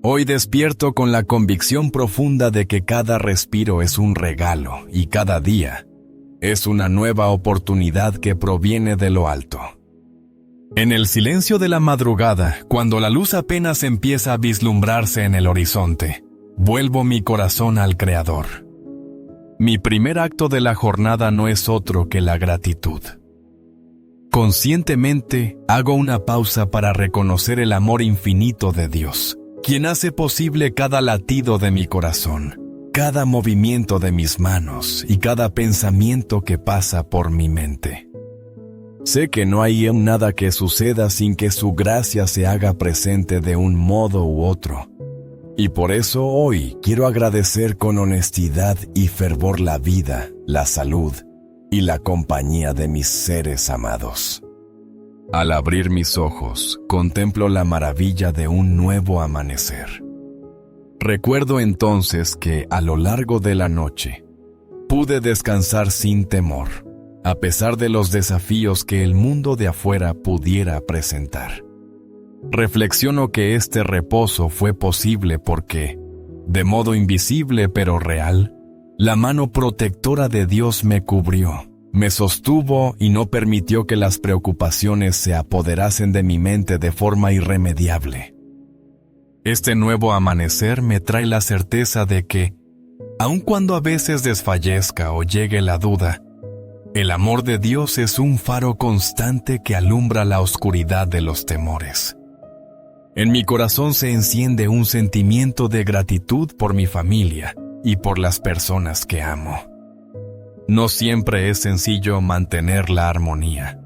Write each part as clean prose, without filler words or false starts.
Hoy despierto con la convicción profunda de que cada respiro es un regalo y cada día es una nueva oportunidad que proviene de lo alto. En el silencio de la madrugada, cuando la luz apenas empieza a vislumbrarse en el horizonte, vuelvo mi corazón al Creador. Mi primer acto de la jornada no es otro que la gratitud. Conscientemente hago una pausa para reconocer el amor infinito de Dios, quien hace posible cada latido de mi corazón, cada movimiento de mis manos y cada pensamiento que pasa por mi mente. Sé que no hay nada que suceda sin que su gracia se haga presente de un modo u otro. Y por eso hoy quiero agradecer con honestidad y fervor la vida, la salud y la compañía de mis seres amados. Al abrir mis ojos, contemplo la maravilla de un nuevo amanecer. Recuerdo entonces que, a lo largo de la noche, pude descansar sin temor, a pesar de los desafíos que el mundo de afuera pudiera presentar. Reflexiono que este reposo fue posible porque, de modo invisible pero real, la mano protectora de Dios me cubrió, me sostuvo y no permitió que las preocupaciones se apoderasen de mi mente de forma irremediable. Este nuevo amanecer me trae la certeza de que, aun cuando a veces desfallezca o llegue la duda, el amor de Dios es un faro constante que alumbra la oscuridad de los temores. En mi corazón se enciende un sentimiento de gratitud por mi familia y por las personas que amo. No siempre es sencillo mantener la armonía,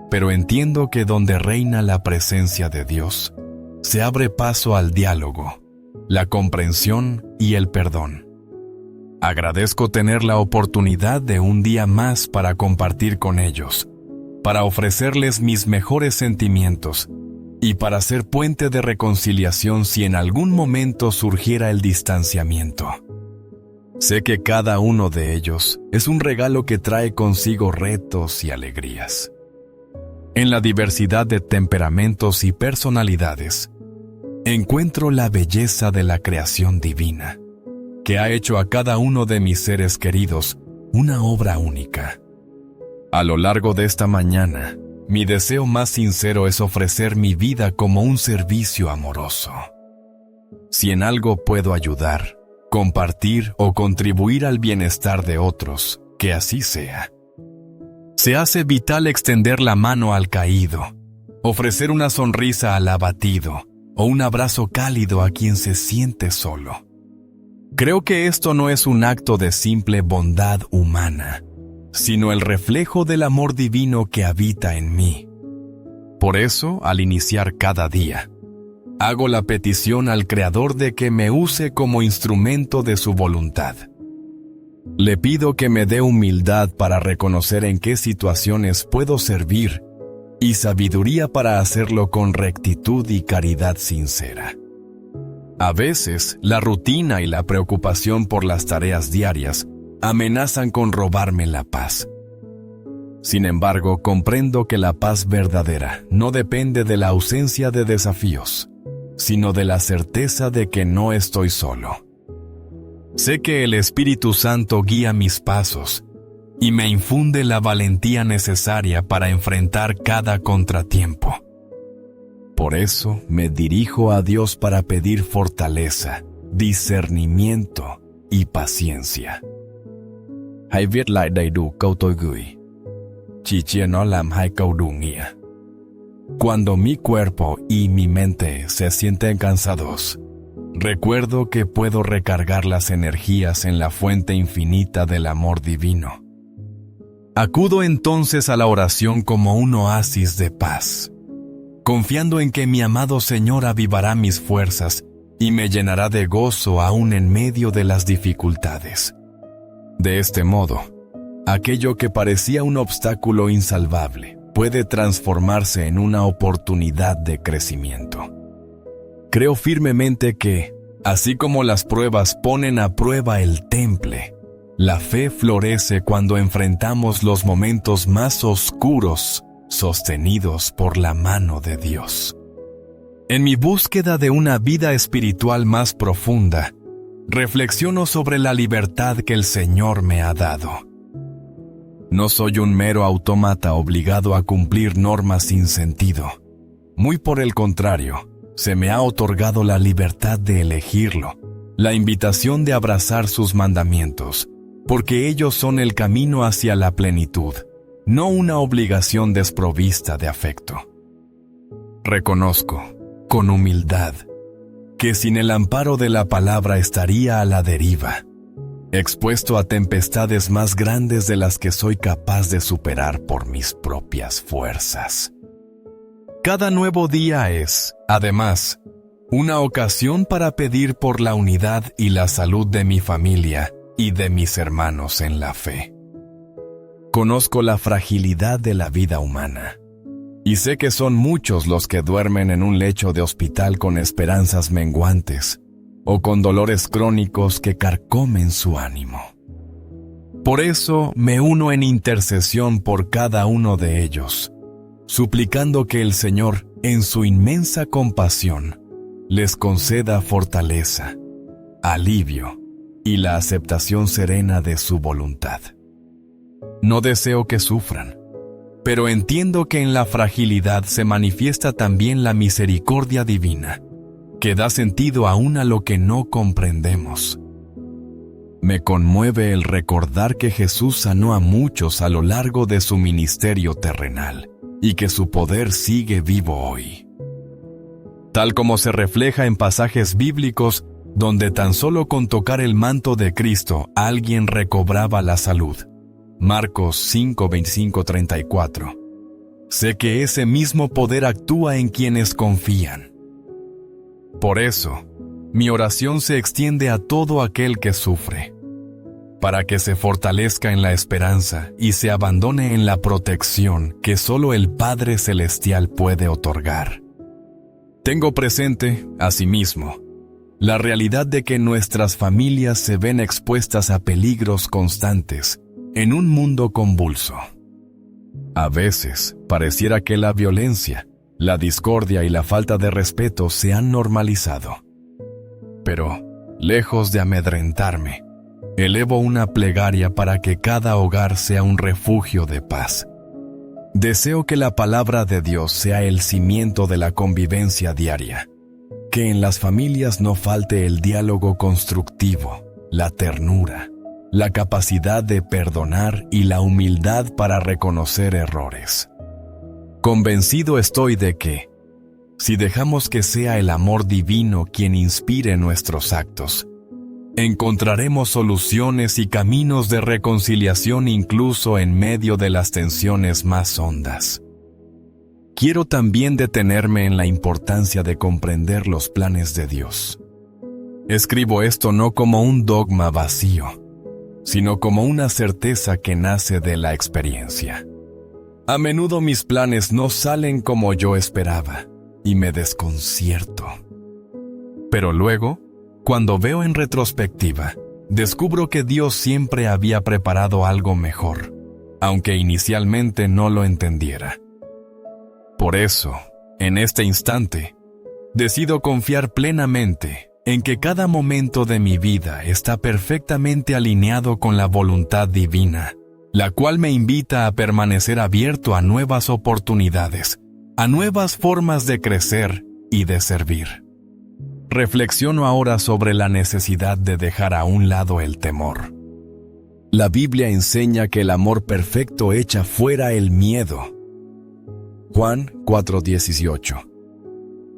pero entiendo que donde reina la presencia de Dios, se abre paso al diálogo, la comprensión y el perdón. Agradezco tener la oportunidad de un día más para compartir con ellos, para ofrecerles mis mejores sentimientos y para ser puente de reconciliación si en algún momento surgiera el distanciamiento. Sé que cada uno de ellos es un regalo que trae consigo retos y alegrías. En la diversidad de temperamentos y personalidades, encuentro la belleza de la creación divina, que ha hecho a cada uno de mis seres queridos una obra única. A lo largo de esta mañana, mi deseo más sincero es ofrecer mi vida como un servicio amoroso. Si en algo puedo ayudar, compartir o contribuir al bienestar de otros, que así sea. Se hace vital extender la mano al caído, ofrecer una sonrisa al abatido o un abrazo cálido a quien se siente solo. Creo que esto no es un acto de simple bondad humana, sino el reflejo del amor divino que habita en mí. Por eso, al iniciar cada día, hago la petición al Creador de que me use como instrumento de su voluntad. Le pido que me dé humildad para reconocer en qué situaciones puedo servir y sabiduría para hacerlo con rectitud y caridad sincera. A veces, la rutina y la preocupación por las tareas diarias amenazan con robarme la paz. Sin embargo, comprendo que la paz verdadera no depende de la ausencia de desafíos, sino de la certeza de que no estoy solo. Sé que el Espíritu Santo guía mis pasos y me infunde la valentía necesaria para enfrentar cada contratiempo. Por eso me dirijo a Dios para pedir fortaleza, discernimiento y paciencia. Hãy viết lại đầy đủ câu tôi gửi. Chỉ chia nó làm 2 câu đủ nghĩa. Cuando mi cuerpo y mi mente se sienten cansados, recuerdo que puedo recargar las energías en la fuente infinita del amor divino. Acudo entonces a la oración como un oasis de paz, confiando en que mi amado Señor avivará mis fuerzas y me llenará de gozo aún en medio de las dificultades. De este modo, aquello que parecía un obstáculo insalvable puede transformarse en una oportunidad de crecimiento. Creo firmemente que, así como las pruebas ponen a prueba el temple, la fe florece cuando enfrentamos los momentos más oscuros, sostenidos por la mano de Dios. En mi búsqueda de una vida espiritual más profunda, reflexiono sobre la libertad que el Señor me ha dado. No soy un mero autómata obligado a cumplir normas sin sentido. Muy por el contrario, se me ha otorgado la libertad de elegirlo, la invitación de abrazar sus mandamientos, porque ellos son el camino hacia la plenitud, no una obligación desprovista de afecto. Reconozco, con humildad, que sin el amparo de la palabra estaría a la deriva, expuesto a tempestades más grandes de las que soy capaz de superar por mis propias fuerzas. Cada nuevo día es, además, una ocasión para pedir por la unidad y la salud de mi familia y de mis hermanos en la fe. Conozco la fragilidad de la vida humana, y sé que son muchos los que duermen en un lecho de hospital con esperanzas menguantes, o con dolores crónicos que carcomen su ánimo. Por eso me uno en intercesión por cada uno de ellos, suplicando que el Señor, en su inmensa compasión, les conceda fortaleza, alivio y la aceptación serena de su voluntad. No deseo que sufran, pero entiendo que en la fragilidad se manifiesta también la misericordia divina, que da sentido aún a lo que no comprendemos. Me conmueve el recordar que Jesús sanó a muchos a lo largo de su ministerio terrenal, y que su poder sigue vivo hoy. Tal como se refleja en pasajes bíblicos donde tan solo con tocar el manto de Cristo alguien recobraba la salud. Marcos 5, 25, 34. Sé que ese mismo poder actúa en quienes confían. Por eso, mi oración se extiende a todo aquel que sufre, para que se fortalezca en la esperanza y se abandone en la protección que solo el Padre Celestial puede otorgar. Tengo presente, asimismo, la realidad de que nuestras familias se ven expuestas a peligros constantes en un mundo convulso. A veces, pareciera que la violencia, la discordia y la falta de respeto se han normalizado. Pero, lejos de amedrentarme, elevo una plegaria para que cada hogar sea un refugio de paz. Deseo que la palabra de Dios sea el cimiento de la convivencia diaria, que en las familias no falte el diálogo constructivo, la ternura, la capacidad de perdonar y la humildad para reconocer errores. Convencido estoy de que, si dejamos que sea el amor divino quien inspire nuestros actos, encontraremos soluciones y caminos de reconciliación incluso en medio de las tensiones más hondas. Quiero también detenerme en la importancia de comprender los planes de Dios. Escribo esto no como un dogma vacío, sino como una certeza que nace de la experiencia. A menudo mis planes no salen como yo esperaba, y me desconcierto. Pero luego, cuando veo en retrospectiva, descubro que Dios siempre había preparado algo mejor, aunque inicialmente no lo entendiera. Por eso, en este instante, decido confiar plenamente en que cada momento de mi vida está perfectamente alineado con la voluntad divina, la cual me invita a permanecer abierto a nuevas oportunidades, a nuevas formas de crecer y de servir. Reflexiono ahora sobre la necesidad de dejar a un lado el temor. La Biblia enseña que el amor perfecto echa fuera el miedo. Juan 4:18.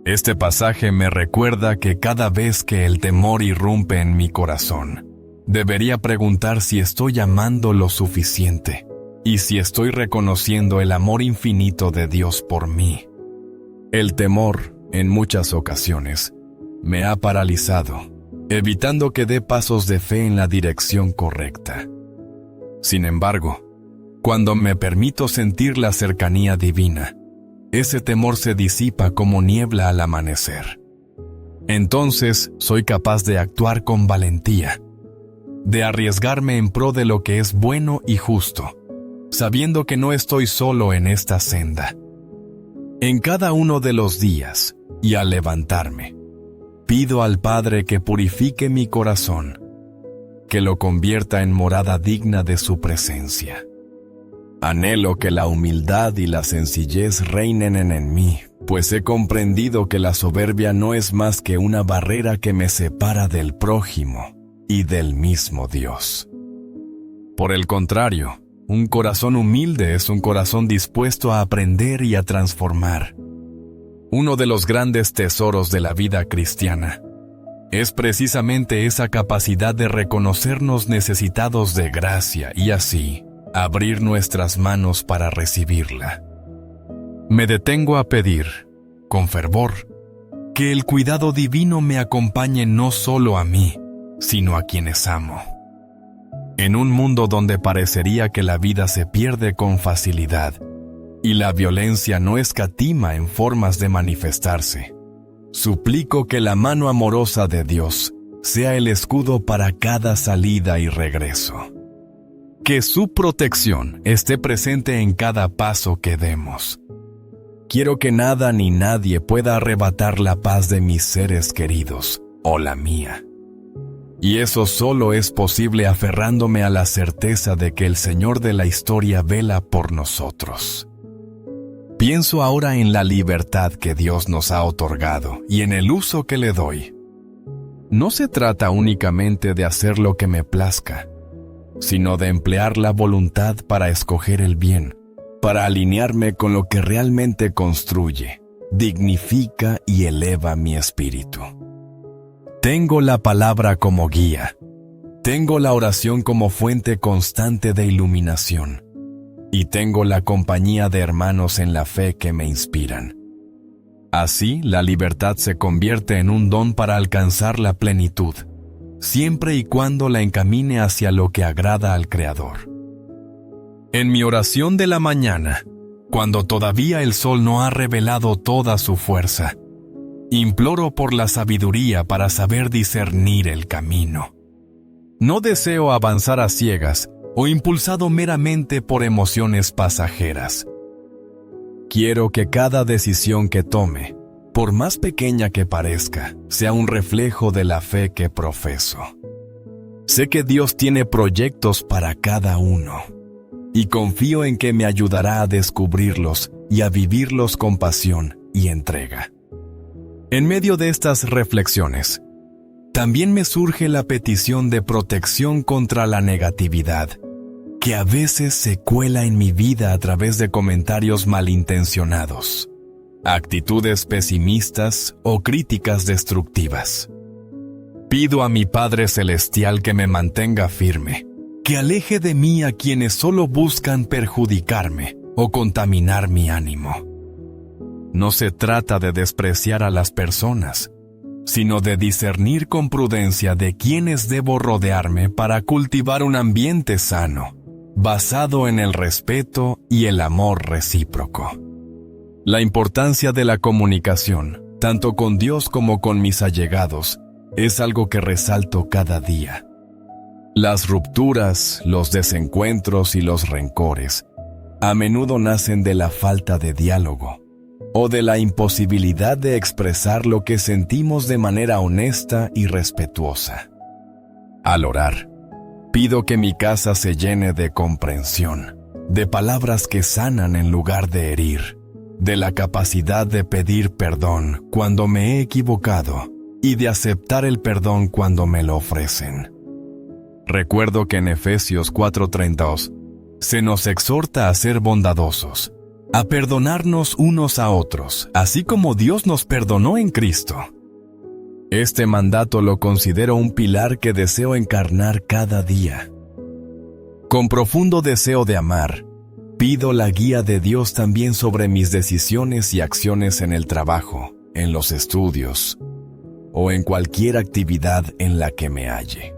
Este pasaje me recuerda que cada vez que el temor irrumpe en mi corazón, debería preguntar si estoy amando lo suficiente y si estoy reconociendo el amor infinito de Dios por mí. El temor, en muchas ocasiones, me ha paralizado, evitando que dé pasos de fe en la dirección correcta. Sin embargo, cuando me permito sentir la cercanía divina, ese temor se disipa como niebla al amanecer. Entonces soy capaz de actuar con valentía, de arriesgarme en pro de lo que es bueno y justo, sabiendo que no estoy solo en esta senda. En cada uno de los días, y al levantarme, pido al Padre que purifique mi corazón, que lo convierta en morada digna de su presencia. Anhelo que la humildad y la sencillez reinen en mí, pues he comprendido que la soberbia no es más que una barrera que me separa del prójimo y del mismo Dios. Por el contrario, un corazón humilde es un corazón dispuesto a aprender y a transformar. Uno de los grandes tesoros de la vida cristiana es precisamente esa capacidad de reconocernos necesitados de gracia y así abrir nuestras manos para recibirla. Me detengo a pedir, con fervor, que el cuidado divino me acompañe no solo a mí, sino a quienes amo. En un mundo donde parecería que la vida se pierde con facilidad y la violencia no escatima en formas de manifestarse, suplico que la mano amorosa de Dios sea el escudo para cada salida y regreso. Que su protección esté presente en cada paso que demos. Quiero que nada ni nadie pueda arrebatar la paz de mis seres queridos o la mía. Y eso solo es posible aferrándome a la certeza de que el Señor de la historia vela por nosotros. Pienso ahora en la libertad que Dios nos ha otorgado y en el uso que le doy. No se trata únicamente de hacer lo que me plazca, sino de emplear la voluntad para escoger el bien, para alinearme con lo que realmente construye, dignifica y eleva mi espíritu. Tengo la palabra como guía, tengo la oración como fuente constante de iluminación, y tengo la compañía de hermanos en la fe que me inspiran. Así, la libertad se convierte en un don para alcanzar la plenitud, siempre y cuando la encamine hacia lo que agrada al Creador. En mi oración de la mañana, cuando todavía el sol no ha revelado toda su fuerza, imploro por la sabiduría para saber discernir el camino. No deseo avanzar a ciegas o impulsado meramente por emociones pasajeras. Quiero que cada decisión que tome, por más pequeña que parezca, sea un reflejo de la fe que profeso. Sé que Dios tiene proyectos para cada uno, y confío en que me ayudará a descubrirlos y a vivirlos con pasión y entrega. En medio de estas reflexiones, también me surge la petición de protección contra la negatividad, que a veces se cuela en mi vida a través de comentarios malintencionados, actitudes pesimistas o críticas destructivas. Pido a mi Padre Celestial que me mantenga firme, que aleje de mí a quienes solo buscan perjudicarme o contaminar mi ánimo. No se trata de despreciar a las personas, sino de discernir con prudencia de quiénes debo rodearme para cultivar un ambiente sano, basado en el respeto y el amor recíproco. La importancia de la comunicación, tanto con Dios como con mis allegados, es algo que resalto cada día. Las rupturas, los desencuentros y los rencores a menudo nacen de la falta de diálogo o de la imposibilidad de expresar lo que sentimos de manera honesta y respetuosa. Al orar, pido que mi casa se llene de comprensión, de palabras que sanan en lugar de herir, de la capacidad de pedir perdón cuando me he equivocado y de aceptar el perdón cuando me lo ofrecen. Recuerdo que en Efesios 4:32 se nos exhorta a ser bondadosos, a perdonarnos unos a otros, así como Dios nos perdonó en Cristo. Este mandato lo considero un pilar que deseo encarnar cada día. Con profundo deseo de amar, pido la guía de Dios también sobre mis decisiones y acciones en el trabajo, en los estudios o en cualquier actividad en la que me halle.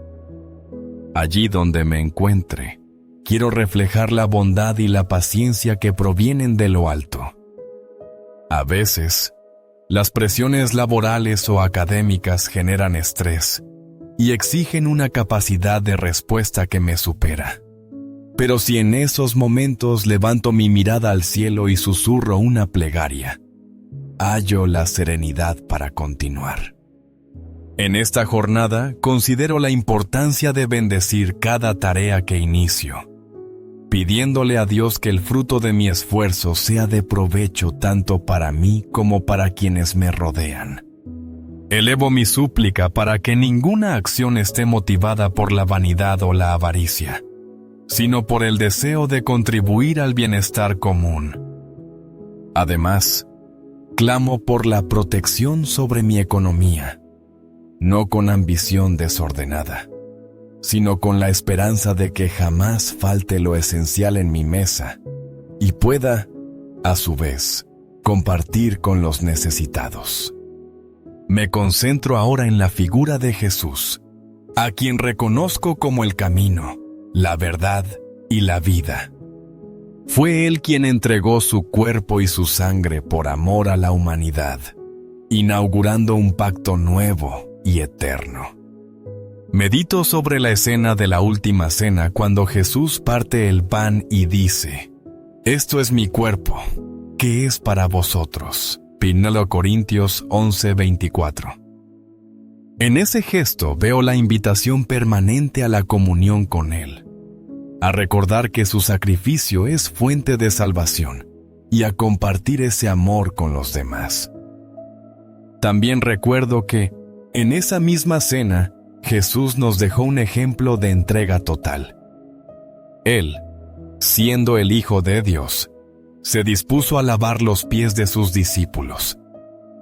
Allí donde me encuentre, quiero reflejar la bondad y la paciencia que provienen de lo alto. A veces, las presiones laborales o académicas generan estrés y exigen una capacidad de respuesta que me supera. Pero si en esos momentos levanto mi mirada al cielo y susurro una plegaria, hallo la serenidad para continuar. En esta jornada considero la importancia de bendecir cada tarea que inicio, pidiéndole a Dios que el fruto de mi esfuerzo sea de provecho tanto para mí como para quienes me rodean. Elevo mi súplica para que ninguna acción esté motivada por la vanidad o la avaricia, sino por el deseo de contribuir al bienestar común. Además, clamo por la protección sobre mi economía, no con ambición desordenada, sino con la esperanza de que jamás falte lo esencial en mi mesa y pueda, a su vez, compartir con los necesitados. Me concentro ahora en la figura de Jesús, a quien reconozco como el camino, la verdad y la vida. Fue Él quien entregó su cuerpo y su sangre por amor a la humanidad, inaugurando un pacto nuevo y eterno. Medito sobre la escena de la última cena cuando Jesús parte el pan y dice: «Esto es mi cuerpo, que es para vosotros». 1 Corintios 11:24. En ese gesto veo la invitación permanente a la comunión con Él, a recordar que su sacrificio es fuente de salvación y a compartir ese amor con los demás. También recuerdo que, en esa misma cena, Jesús nos dejó un ejemplo de entrega total. Él, siendo el Hijo de Dios, se dispuso a lavar los pies de sus discípulos,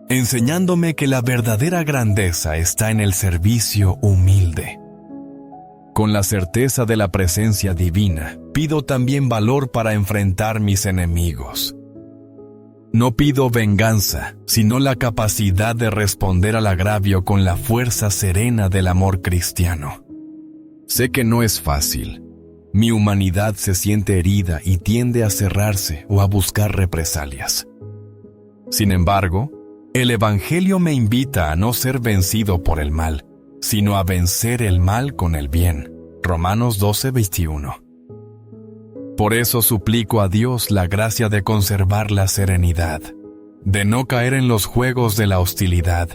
enseñándome que la verdadera grandeza está en el servicio humilde. Con la certeza de la presencia divina, pido también valor para enfrentar mis enemigos. No pido venganza, sino la capacidad de responder al agravio con la fuerza serena del amor cristiano. Sé que no es fácil. Mi humanidad se siente herida y tiende a cerrarse o a buscar represalias. Sin embargo, el Evangelio me invita a no ser vencido por el mal, sino a vencer el mal con el bien. Romanos 12:21. Por eso suplico a Dios la gracia de conservar la serenidad, de no caer en los juegos de la hostilidad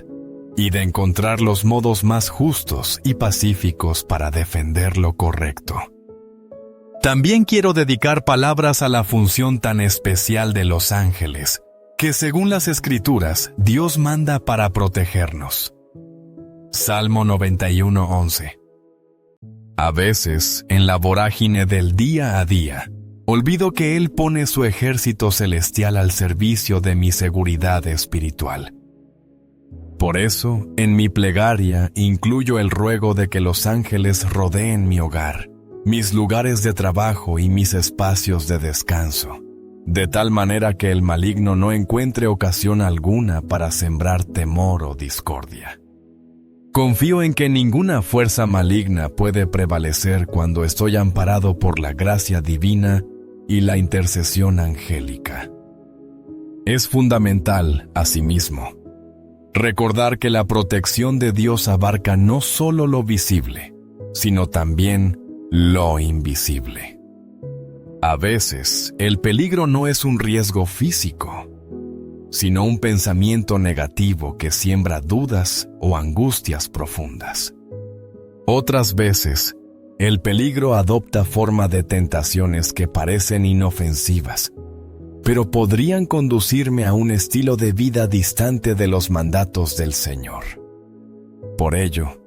y de encontrar los modos más justos y pacíficos para defender lo correcto. También quiero dedicar palabras a la función tan especial de los ángeles, que según las Escrituras, Dios manda para protegernos. Salmo 91:11. A veces, en la vorágine del día a día, olvido que Él pone su ejército celestial al servicio de mi seguridad espiritual. Por eso, en mi plegaria incluyo el ruego de que los ángeles rodeen mi hogar, mis lugares de trabajo y mis espacios de descanso, de tal manera que el maligno no encuentre ocasión alguna para sembrar temor o discordia. Confío en que ninguna fuerza maligna puede prevalecer cuando estoy amparado por la gracia divina y la intercesión angélica. Es fundamental, asimismo, recordar que la protección de Dios abarca no solo lo visible, sino también lo invisible. A veces, el peligro no es un riesgo físico, sino un pensamiento negativo que siembra dudas o angustias profundas. Otras veces, el peligro adopta forma de tentaciones que parecen inofensivas, pero podrían conducirme a un estilo de vida distante de los mandatos del Señor. Por ello,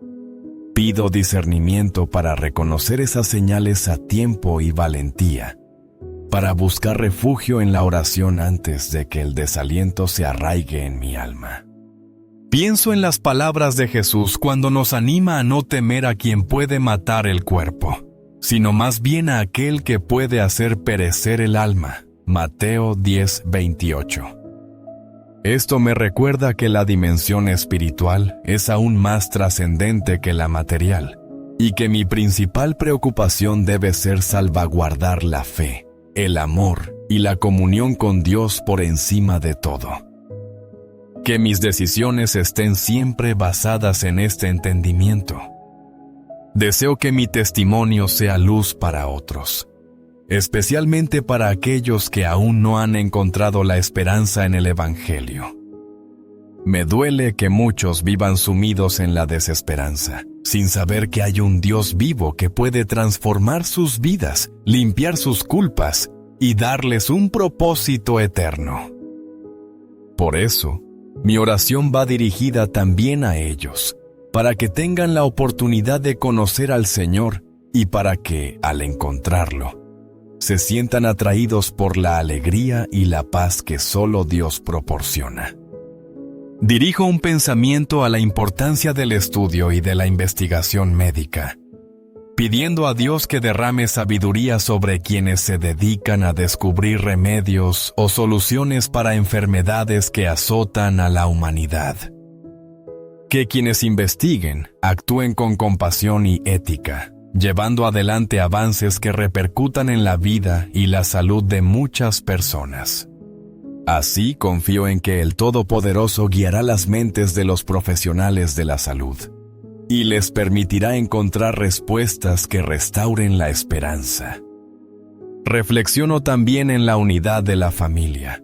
pido discernimiento para reconocer esas señales a tiempo y valentía, para buscar refugio en la oración antes de que el desaliento se arraigue en mi alma. Pienso en las palabras de Jesús cuando nos anima a no temer a quien puede matar el cuerpo, sino más bien a aquel que puede hacer perecer el alma. Mateo 10:28. Esto me recuerda que la dimensión espiritual es aún más trascendente que la material, y que mi principal preocupación debe ser salvaguardar la fe, el amor y la comunión con Dios por encima de todo. Que mis decisiones estén siempre basadas en este entendimiento. Deseo que mi testimonio sea luz para otros, especialmente para aquellos que aún no han encontrado la esperanza en el Evangelio. Me duele que muchos vivan sumidos en la desesperanza, sin saber que hay un Dios vivo que puede transformar sus vidas, limpiar sus culpas y darles un propósito eterno. Por eso, mi oración va dirigida también a ellos, para que tengan la oportunidad de conocer al Señor y para que, al encontrarlo, se sientan atraídos por la alegría y la paz que solo Dios proporciona. Dirijo un pensamiento a la importancia del estudio y de la investigación médica, pidiendo a Dios que derrame sabiduría sobre quienes se dedican a descubrir remedios o soluciones para enfermedades que azotan a la humanidad. Que quienes investiguen actúen con compasión y ética, llevando adelante avances que repercutan en la vida y la salud de muchas personas. Así confío en que el Todopoderoso guiará las mentes de los profesionales de la salud y les permitirá encontrar respuestas que restauren la esperanza. Reflexiono también en la unidad de la familia,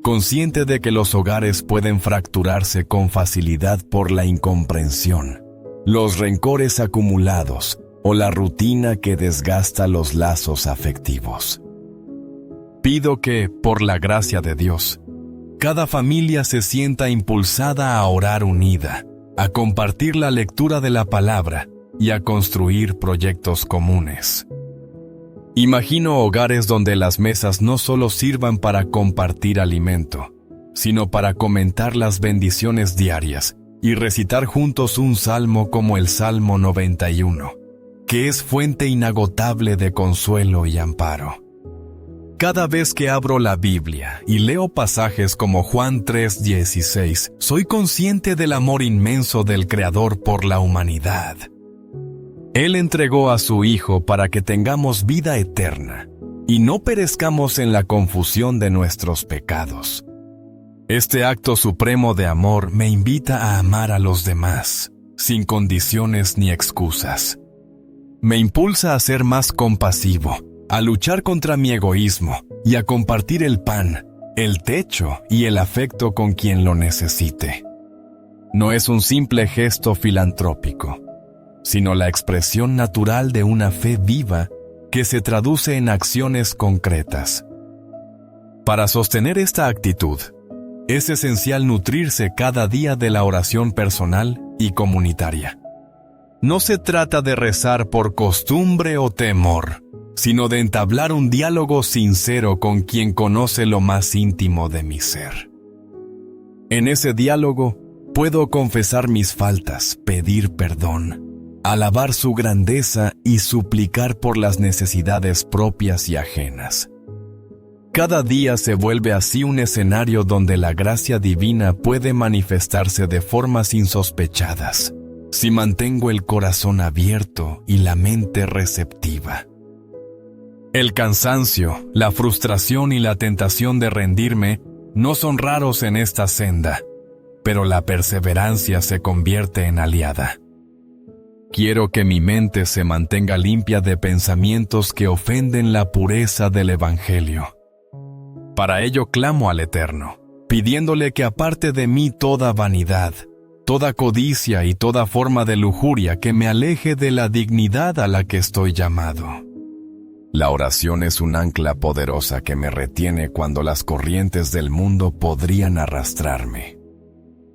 consciente de que los hogares pueden fracturarse con facilidad por la incomprensión, los rencores acumulados o la rutina que desgasta los lazos afectivos. Pido que, por la gracia de Dios, cada familia se sienta impulsada a orar unida, a compartir la lectura de la palabra y a construir proyectos comunes. Imagino hogares donde las mesas no solo sirvan para compartir alimento, sino para comentar las bendiciones diarias y recitar juntos un salmo como el Salmo 91, que es fuente inagotable de consuelo y amparo. Cada vez que abro la Biblia y leo pasajes como Juan 3:16, soy consciente del amor inmenso del Creador por la humanidad. Él entregó a su Hijo para que tengamos vida eterna y no perezcamos en la confusión de nuestros pecados. Este acto supremo de amor me invita a amar a los demás, sin condiciones ni excusas. Me impulsa a ser más compasivo, a luchar contra mi egoísmo y a compartir el pan, el techo y el afecto con quien lo necesite. No es un simple gesto filantrópico, sino la expresión natural de una fe viva que se traduce en acciones concretas. Para sostener esta actitud, es esencial nutrirse cada día de la oración personal y comunitaria. No se trata de rezar por costumbre o temor, sino de entablar un diálogo sincero con quien conoce lo más íntimo de mi ser. En ese diálogo, puedo confesar mis faltas, pedir perdón, alabar su grandeza y suplicar por las necesidades propias y ajenas. Cada día se vuelve así un escenario donde la gracia divina puede manifestarse de formas insospechadas, si mantengo el corazón abierto y la mente receptiva. El cansancio, la frustración y la tentación de rendirme no son raros en esta senda, pero la perseverancia se convierte en aliada. Quiero que mi mente se mantenga limpia de pensamientos que ofenden la pureza del Evangelio. Para ello clamo al Eterno, pidiéndole que aparte de mí toda vanidad, toda codicia y toda forma de lujuria que me aleje de la dignidad a la que estoy llamado. La oración es un ancla poderosa que me retiene cuando las corrientes del mundo podrían arrastrarme.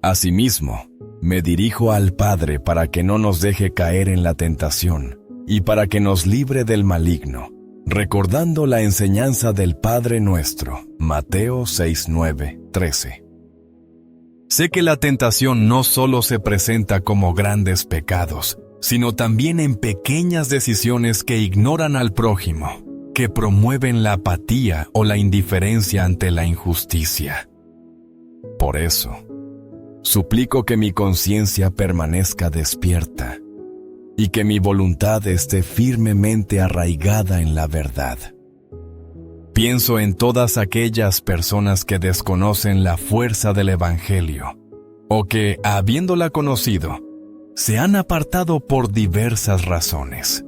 Asimismo, me dirijo al Padre para que no nos deje caer en la tentación y para que nos libre del maligno, recordando la enseñanza del Padre nuestro, Mateo 6:9-13. Sé que la tentación no solo se presenta como grandes pecados, sino también en pequeñas decisiones que ignoran al prójimo, que promueven la apatía o la indiferencia ante la injusticia. Por eso, suplico que mi conciencia permanezca despierta y que mi voluntad esté firmemente arraigada en la verdad. Pienso en todas aquellas personas que desconocen la fuerza del Evangelio, o que, habiéndola conocido, se han apartado por diversas razones.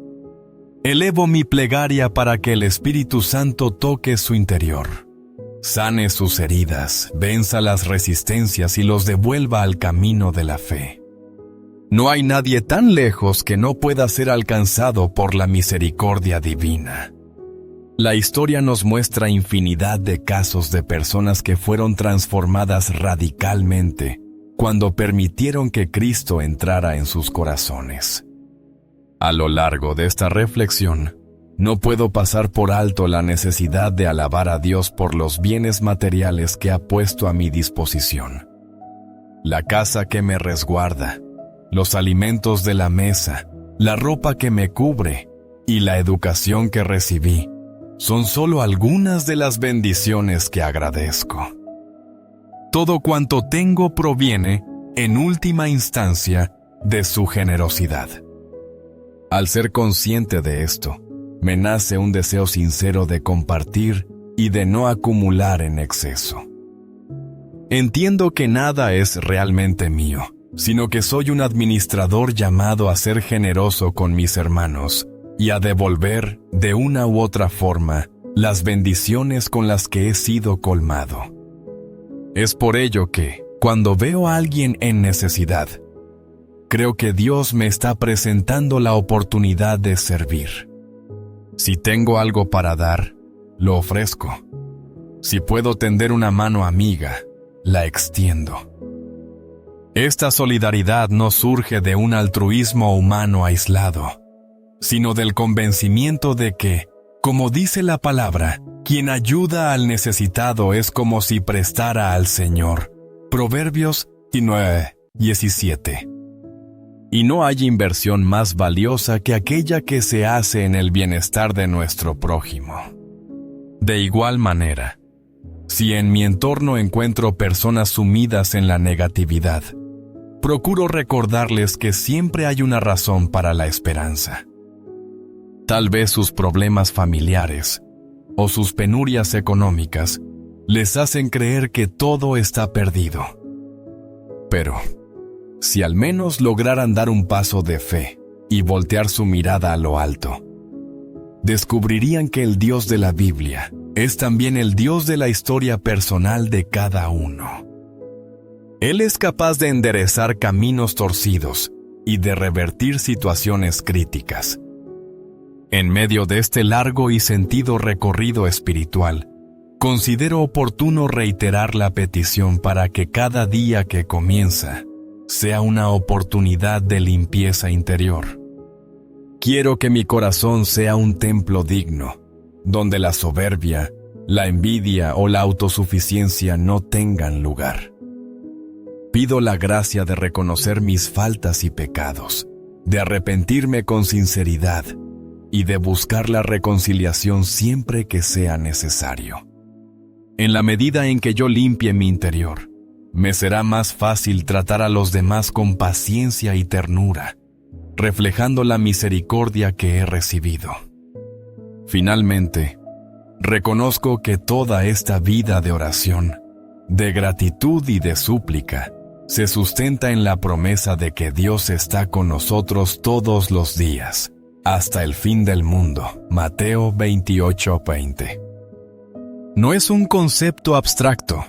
Elevo mi plegaria para que el Espíritu Santo toque su interior, sane sus heridas, venza las resistencias y los devuelva al camino de la fe. No hay nadie tan lejos que no pueda ser alcanzado por la misericordia divina. La historia nos muestra infinidad de casos de personas que fueron transformadas radicalmente cuando permitieron que Cristo entrara en sus corazones. A lo largo de esta reflexión, no puedo pasar por alto la necesidad de alabar a Dios por los bienes materiales que ha puesto a mi disposición. La casa que me resguarda, los alimentos de la mesa, la ropa que me cubre y la educación que recibí son solo algunas de las bendiciones que agradezco. Todo cuanto tengo proviene, en última instancia, de su generosidad. Al ser consciente de esto, me nace un deseo sincero de compartir y de no acumular en exceso. Entiendo que nada es realmente mío, sino que soy un administrador llamado a ser generoso con mis hermanos y a devolver, de una u otra forma, las bendiciones con las que he sido colmado. Es por ello que, cuando veo a alguien en necesidad, creo que Dios me está presentando la oportunidad de servir. Si tengo algo para dar, lo ofrezco. Si puedo tender una mano amiga, la extiendo. Esta solidaridad no surge de un altruismo humano aislado, sino del convencimiento de que, como dice la palabra, quien ayuda al necesitado es como si prestara al Señor. Proverbios 9:17. Y no hay inversión más valiosa que aquella que se hace en el bienestar de nuestro prójimo. De igual manera, si en mi entorno encuentro personas sumidas en la negatividad, procuro recordarles que siempre hay una razón para la esperanza. Tal vez sus problemas familiares o sus penurias económicas les hacen creer que todo está perdido. Pero, si al menos lograran dar un paso de fe y voltear su mirada a lo alto, descubrirían que el Dios de la Biblia es también el Dios de la historia personal de cada uno. Él es capaz de enderezar caminos torcidos y de revertir situaciones críticas. En medio de este largo y sentido recorrido espiritual, considero oportuno reiterar la petición para que cada día que comienza sea una oportunidad de limpieza interior. Quiero que mi corazón sea un templo digno, donde la soberbia, la envidia o la autosuficiencia no tengan lugar. Pido la gracia de reconocer mis faltas y pecados, de arrepentirme con sinceridad y de buscar la reconciliación siempre que sea necesario. En la medida en que yo limpie mi interior, me será más fácil tratar a los demás con paciencia y ternura, reflejando la misericordia que he recibido. Finalmente, reconozco que toda esta vida de oración, de gratitud y de súplica, se sustenta en la promesa de que Dios está con nosotros todos los días, hasta el fin del mundo. Mateo 28:20. No es un concepto abstracto,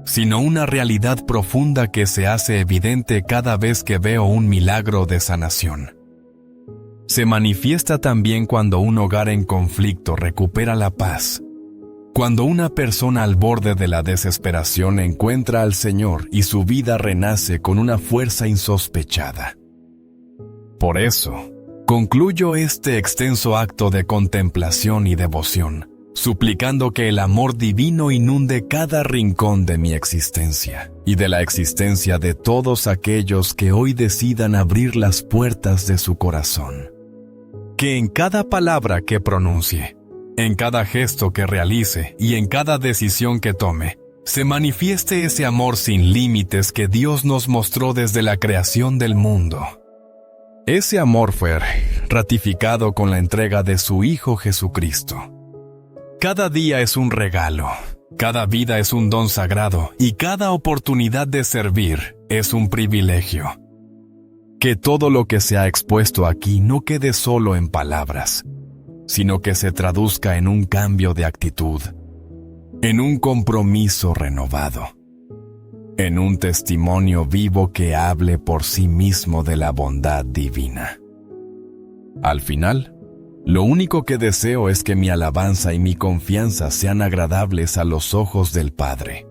sino una realidad profunda que se hace evidente cada vez que veo un milagro de sanación. Se manifiesta también cuando un hogar en conflicto recupera la paz, cuando una persona al borde de la desesperación encuentra al Señor y su vida renace con una fuerza insospechada. Por eso, concluyo este extenso acto de contemplación y devoción, suplicando que el amor divino inunde cada rincón de mi existencia y de la existencia de todos aquellos que hoy decidan abrir las puertas de su corazón. Que en cada palabra que pronuncie, en cada gesto que realice y en cada decisión que tome, se manifieste ese amor sin límites que Dios nos mostró desde la creación del mundo. Ese amor fue ratificado con la entrega de su Hijo Jesucristo. Cada día es un regalo, cada vida es un don sagrado y cada oportunidad de servir es un privilegio. Que todo lo que se ha expuesto aquí no quede solo en palabras, sino que se traduzca en un cambio de actitud, en un compromiso renovado, en un testimonio vivo que hable por sí mismo de la bondad divina. Al final, lo único que deseo es que mi alabanza y mi confianza sean agradables a los ojos del Padre,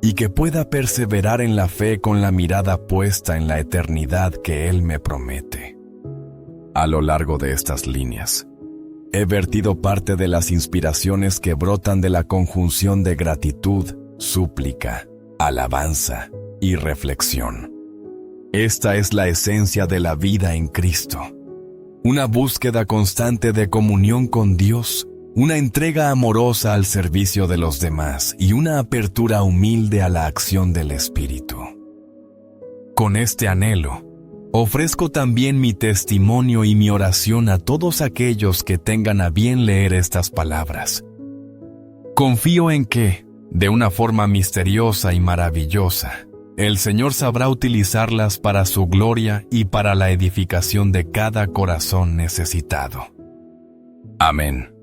y que pueda perseverar en la fe con la mirada puesta en la eternidad que Él me promete. A lo largo de estas líneas, he vertido parte de las inspiraciones que brotan de la conjunción de gratitud, súplica, alabanza y reflexión. Esta es la esencia de la vida en Cristo. Una búsqueda constante de comunión con Dios, una entrega amorosa al servicio de los demás y una apertura humilde a la acción del Espíritu. Con este anhelo, ofrezco también mi testimonio y mi oración a todos aquellos que tengan a bien leer estas palabras. Confío en que, de una forma misteriosa y maravillosa, el Señor sabrá utilizarlas para su gloria y para la edificación de cada corazón necesitado. Amén.